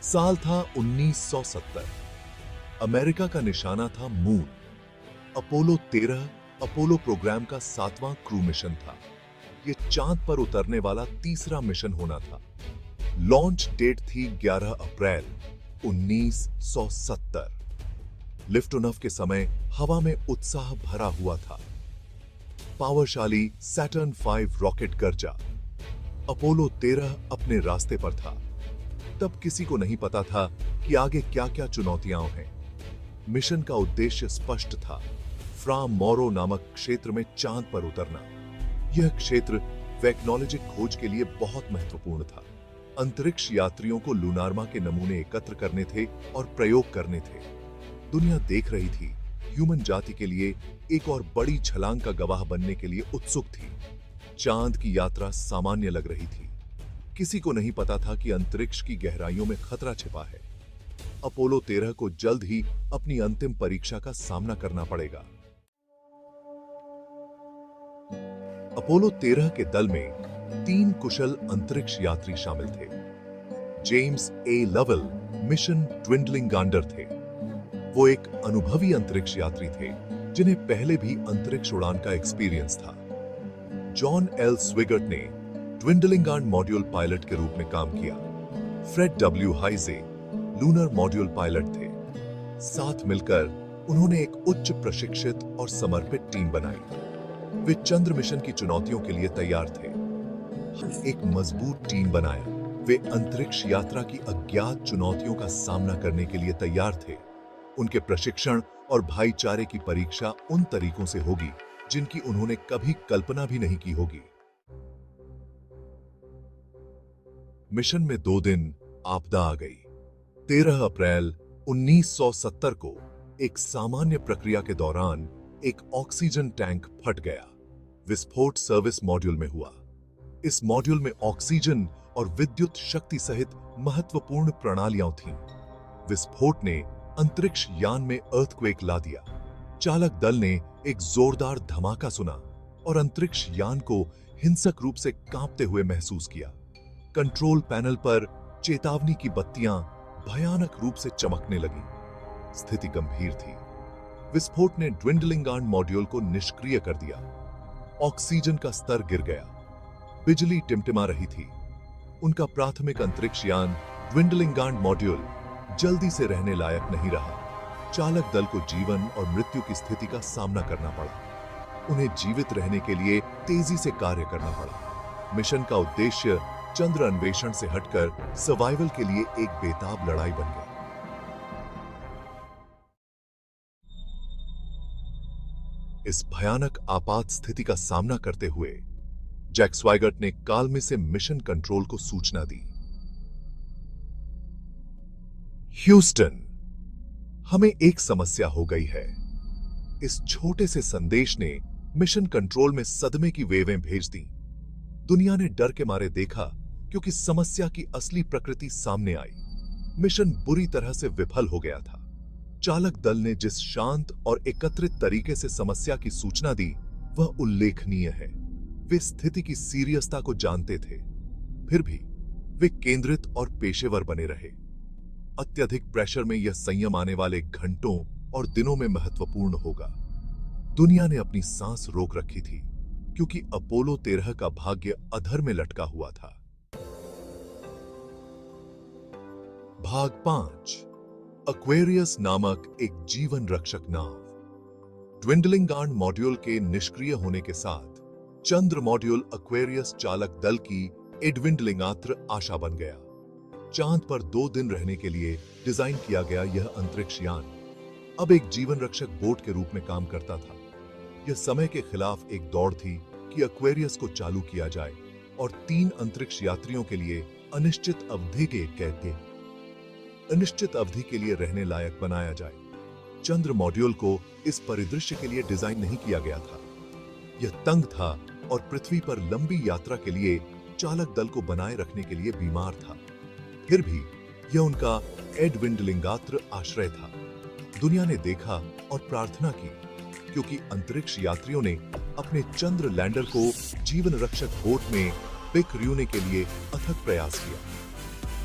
साल था 1970। अमेरिका का निशाना था मून। अपोलो 13 अपोलो प्रोग्राम का 7वां क्रू मिशन था। यह चांद पर उतरने वाला तीसरा मिशन होना था। लॉन्च डेट थी 11 अप्रैल 1970। लिफ्ट ऑफ के समय हवा में उत्साह भरा हुआ था। पावरशाली सैटर्न 5 रॉकेट गरजा। अपोलो 13 अपने रास्ते पर था। तब किसी को नहीं पता था कि आगे क्या-क्या चुनौतियां हैं। मिशन का उद्देश्य स्पष्ट था, फ्रा मोरो नामक क्षेत्र में चांद पर उतरना। यह क्षेत्र वैज्ञानिक खोज के लिए बहुत महत्वपूर्ण था। अंतरिक्ष यात्रियों को लूनार्मा के नमूने एकत्र करने थे और प्रयोग करने थे। दुनिया देख रही थी, ह्यूमन जाति के लिए एक और बड़ी छलांग का गवाह बनने के लिए उत्सुक थी। चांद की यात्रा सामान्य लग रही थी। किसी को नहीं पता था कि अंतरिक्ष की गहराइयों में खतरा छिपा है। अपोलो 13 को जल्द ही अपनी अंतिम परीक्षा का सामना करना पड़ेगा। अपोलो 13 के दल में 3 कुशल अंतरिक्ष यात्री शामिल थे। जेम्स ए लवेल मिशन ट्विंडलिंग गांडर थे। वो एक अनुभवी अंतरिक्ष यात्री थे जिन्हें पहले भी अंतरिक्ष उड़ान का एक्सपीरियंस था। जॉन एल स्विगर्ट ने ट्विंडलिंगार्ड मॉड्यूल पायलट के रूप में काम किया। Fred W Haise lunar module pilot थे। साथ मिलकर उन्होंने एक उच्च प्रशिक्षित और समर्पित टीम बनाई। वे चंद्र मिशन की चुनौतियों के लिए तैयार थे। एक मजबूत टीम बनाया। वे अंतरिक्ष यात्रा की अज्ञात चुनौतियों का सामना करने के लिए तैयार थे। उनके प्रशिक्षण और भाईचारे की परीक्षा उन तरीकों से होगी जिनकी उन्होंने कभी कल्पना भी नहीं की होगी। मिशन में 2 दिन आपदा आ गई। 13 अप्रैल 1970 को एक सामान्य प्रक्रिया के दौरान एक ऑक्सीजन टैंक फट गया। विस्फोट सर्विस मॉड्यूल में हुआ। इस मॉड्यूल में ऑक्सीजन और विद्युत शक्ति सहित महत्वपूर्ण प्रणालियां थीं। विस्फोट ने अंतरिक्ष यान में अर्थक्वेक ला दिया। चालक दल ने एक जोरदार धमाका सुना और अंतरिक्ष यान को हिंसक रूप से कांपते हुए महसूस किया। कंट्रोल पैनल पर चेतावनी की बत्तियां भयानक रूप से चमकने लगी। स्थिति गंभीर थी। विस्फोट ने ट्विंडलिंगार्ड मॉड्यूल को निष्क्रिय कर दिया। ऑक्सीजन का स्तर गिर गया। बिजली टिमटिमा रही थी। उनका प्राथमिक अंतरिक्ष यान ट्विंडलिंगार्ड मॉड्यूल जल्दी से रहने लायक नहीं रहा। चालक दल को जीवन और मृत्यु की स्थिति का सामना करना पड़ा। उन्हें जीवित रहने के लिए तेजी से कार्य करना पड़ा। मिशन का उद्देश्य चंद्र अन्वेषण से हटकर सर्वाइवल के लिए एक बेताब लड़ाई बन गई। इस भयानक आपात स्थिति का सामना करते हुए जैक स्वाइगर्ट ने काल्मे से मिशन कंट्रोल को सूचना दी। ह्यूस्टन, हमें एक समस्या हो गई है। इस छोटे से संदेश ने मिशन कंट्रोल में सदमे की वेवें भेज दी। दुनिया ने डर के मारे देखा क्योंकि समस्या की असली प्रकृति सामने आई। मिशन बुरी तरह से विफल हो गया था। चालक दल ने जिस शांत और एकत्रित तरीके से समस्या की सूचना दी वह उल्लेखनीय है। वे स्थिति की सीरियसता को जानते थे। फिर भी वे केंद्रित और पेशेवर बने रहे। अत्यधिक प्रेशर में यह संयम आने वाले घंटों और दिनों में महत्वपूर्ण होगा। दुनिया ने अपनी सांस रोक रखी थी क्योंकि अपोलो 13 का भाग्य अधर में लटका हुआ था। भाग 5, एक्वेरियस नामक एक जीवन रक्षक नाव। ट्विंडलिंगार्ड मॉड्यूल के निष्क्रिय होने के साथ चंद्र मॉड्यूल एक्वेरियस चालक दल की एडविंडलिंगात्र आशा बन गया। चांद पर 2 दिन रहने के लिए डिजाइन किया गया यह अंतरिक्ष यान अब एक जीवन रक्षक बोट के रूप में काम करता था। यह समय के खिलाफ एक दौड़ थी कि एक्वेरियस को चालू किया जाए और 3 अंतरिक्ष यात्रियों के लिए अनिश्चित अवधि के लिए रहने लायक बनाया जाए। चंद्र मॉड्यूल को इस परिदृश्य के लिए डिजाइन नहीं किया गया था। यह तंग था और पृथ्वी पर लंबी यात्रा के लिए चालक दल को बनाए रखने के लिए बीमार था। फिर भी यह उनका एडविंडलिंगात्र आश्रय था। दुनिया ने देखा और प्रार्थना की क्योंकि अंतरिक्ष यात्रियों ने अपने चंद्र लैंडर को जीवन रक्षक बोट में पिक रियूने के लिए अथक प्रयास किया।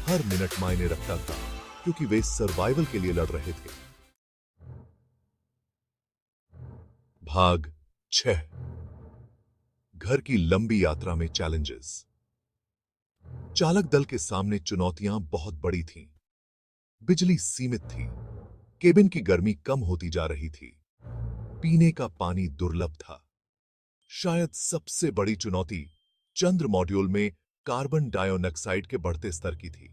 हर मिनट मायने रखता था, क्योंकि वे सर्वाइवल के लिए लड़ रहे थे। भाग 6। घर की लंबी यात्रा में चैलेंजेस। चालक दल के सामने चुनौतियां बहुत बड़ी थीं। बिजली सीमित थी, केबिन की गर्मी कम होती जा रही थी, पीने का पानी दुर्लभ था। शायद सबसे बड़ी चुनौती चंद्र मॉड्यूल में कार्बन डाइऑक्साइड के बढ़ते स्तर की थी।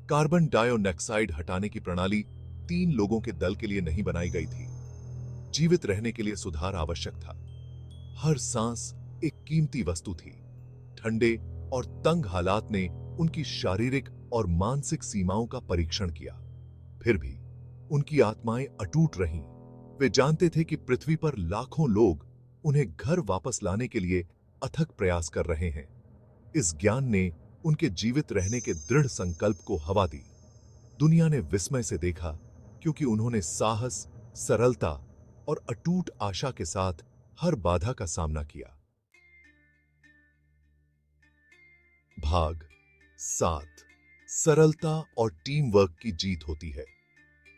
कार्बन डाइऑक्साइड हटाने की प्रणाली 3 लोगों के दल के लिए नहीं बनाई गई थी। जीवित रहने के लिए सुधार आवश्यक था। हर सांस एक कीमती वस्तु थी। ठंडे और तंग हालात ने उनकी शारीरिक और मानसिक सीमाओं का परीक्षण किया। फिर भी उनकी आत्माएं अटूट रहीं। वे जानते थे कि पृथ्वी पर लाखों लोग उन्हें घर वापस लाने के लिए अथक प्रयास कर रहे हैं। इस ज्ञान ने उनके जीवित रहने के दृढ़ संकल्प को हवा दी। दुनिया ने विस्मय से देखा, क्योंकि उन्होंने साहस, सरलता और अटूट आशा के साथ हर बाधा का सामना किया। भाग 7। सरलता और टीम वर्क की जीत होती है।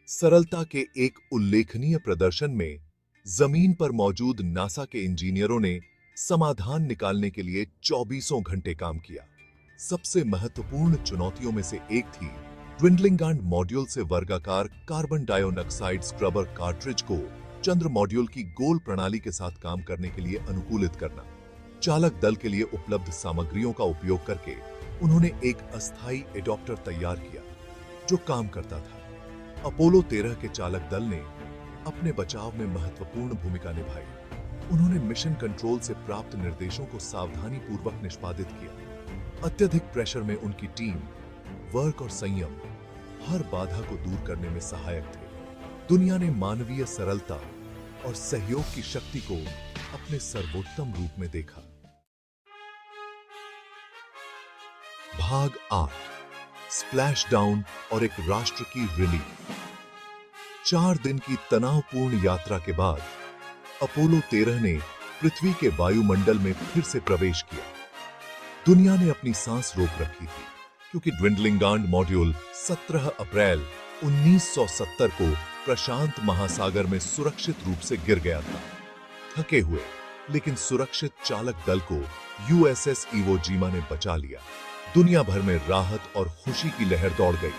सरलता के एक उल्लेखनीय प्रदर्शन में जमीन पर मौजूद नासा के इंजीनियरों ने समाधान निकालने के लिए 24 घंटे काम किया। सबसे महत्वपूर्ण चुनौतियों में से एक थी ट्विंडलिंगांड मॉड्यूल से वर्गाकार कार्बन डाइऑक्साइड स्क्रबर कार्ट्रिज को चंद्र मॉड्यूल की गोल प्रणाली के साथ काम करने के लिए अनुकूलित करना। चालक दल के लिए उपलब्ध सामग्रियों का उपयोग करके उन्होंने एक अस्थायी एडॉप्टर तैयार किया जो काम करता था। अपोलो 13 के चालक दल ने अपने बचाव में महत्वपूर्ण भूमिका निभाई। उन्होंने मिशन कंट्रोल से प्राप्त निर्देशों को सावधानीपूर्वक निष्पादित किया। अत्यधिक प्रेशर में उनकी टीम वर्क और संयम हर बाधा को दूर करने में सहायक थे। दुनिया ने मानवीय सरलता और सहयोग की शक्ति को अपने सर्वोत्तम रूप में देखा। भाग 8। स्प्लैश डाउन और एक राष्ट्र की रिलीफ। 4 दिन की तनावपूर्ण यात्रा के बाद अपोलो 13 ने पृथ्वी के वायुमंडल में फिर से प्रवेश किया। दुनिया ने अपनी सांस रोक रखी थी, क्योंकि ट्विंडलिंगांड मॉड्यूल 17 अप्रैल 1970 को प्रशांत महासागर में सुरक्षित रूप से गिर गया था। थके हुए लेकिन सुरक्षित चालक दल को यूएसएस इवो जीमा ने बचा लिया। दुनिया भर में राहत और खुशी की लहर दौड़ गई।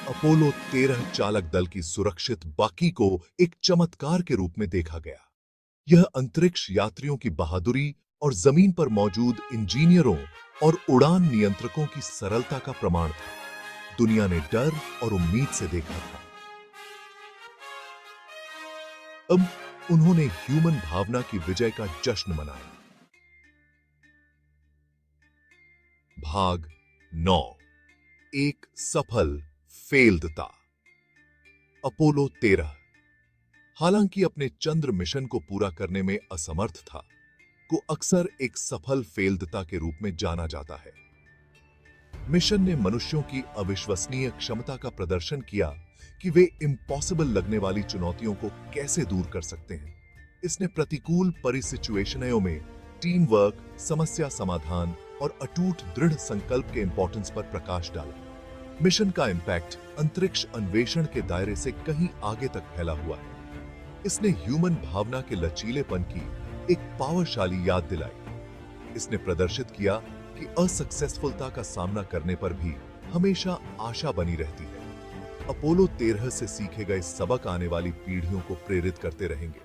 अपोलो 13 चालक दल की सुरक्षित बाकी को एक चमत्कार के रूप में देखा गया। यह अंतरिक्ष यात्रियों की बहादुरी और जमीन पर मौजूद इंजीनियरों और उड़ान नियंत्रकों की सरलता का प्रमाण था। दुनिया ने डर और उम्मीद से देखा था। अब उन्होंने ह्यूमन भावना की विजय का जश्न मनाया। भाग 9। एक सफल फेल्डता। अपोलो 13 हालांकि अपने चंद्र मिशन को पूरा करने में असमर्थ था, को अक्सर एक सफल फेल्डता के रूप में जाना जाता है। मिशन ने मनुष्यों की अविश्वसनीय क्षमता का प्रदर्शन किया कि वे इम्पॉसिबल लगने वाली चुनौतियों को कैसे दूर कर सकते हैं। इसने प्रतिकूल परिस्थितियों में टीम वर्क, समस्या समाधान और अटूट दृढ़ संकल्प के इंपॉर्टेंस पर प्रकाश डाला। मिशन का इंपैक्ट अंतरिक्ष अन्वेषण के दायरे से कहीं आगे तक फैला हुआ है। इसने ह्यूमन भावना के लचीलेपन की एक पावरशाली याद दिलाई। इसने प्रदर्शित किया कि असक्सेसफुलता का सामना करने पर भी हमेशा आशा बनी रहती है। अपोलो 13 से सीखे गए सबक आने वाली पीढ़ियों को प्रेरित करते रहेंगे।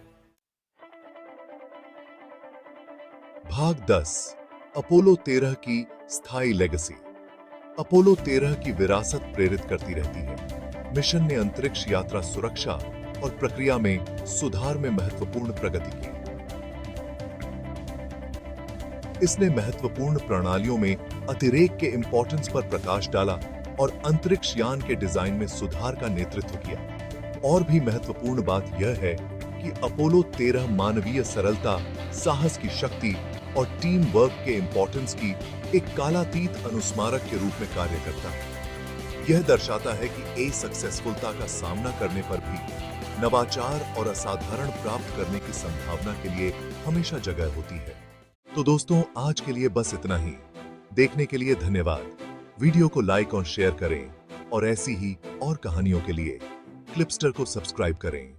भाग 10। अपोलो 13 की स्थायी लेगेसी। अपोलो 13 की विरासत प्रेरित करती रहती है। मिशन ने अंतरिक्ष यात्रा सुरक्षा और प्रक्रिया में सुधार में महत्वपूर्ण प्रगति की। इसने महत्वपूर्ण प्रणालियों में अतिरेक के इंपॉर्टेंस पर प्रकाश डाला और अंतरिक्ष यान के डिजाइन में सुधार का नेतृत्व किया। और भी महत्वपूर्ण बात यह है कि अपोलो 13 मानवीय सरलता, साहस की शक्ति और टीम वर्क के इंपॉर्टेंस की एक कालातीत अनुस्मारक के रूप में कार्य करता है। यह दर्शाता है कि असक्सेसफुलता का सामना करने पर भी नवाचार और असाधारण प्राप्त करने की संभावना के लिए हमेशा जगह होती है। तो दोस्तों, आज के लिए बस इतना ही। देखने के लिए धन्यवाद। वीडियो को लाइक और शेयर करें और ऐसी ही और कहानियों के लिए क्लिपस्टर को सब्सक्राइब करें।